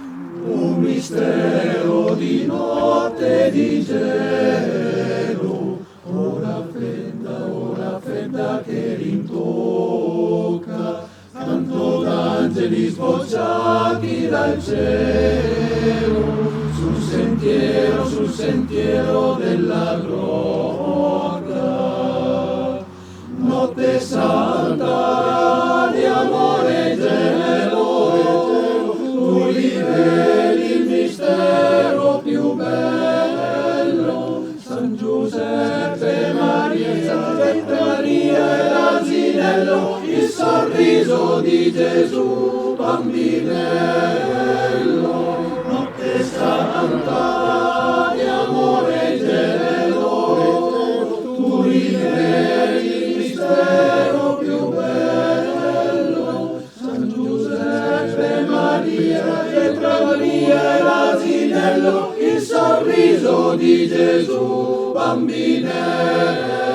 Un mistero di notte e di gelo, ora fredda che rintocca, canto d'angeli sbocciati dal cielo, sul sentiero della grotta. Notte santa di amore e gelo, tu riveli il mistero più bello. San Giuseppe Maria e l'asinello, il sorriso di Gesù bambinello. Notte santa di amore e gelo, tu riveli il mistero più bello. San Giuseppe Maria e l'asinello, il sorriso di Gesù bambinello.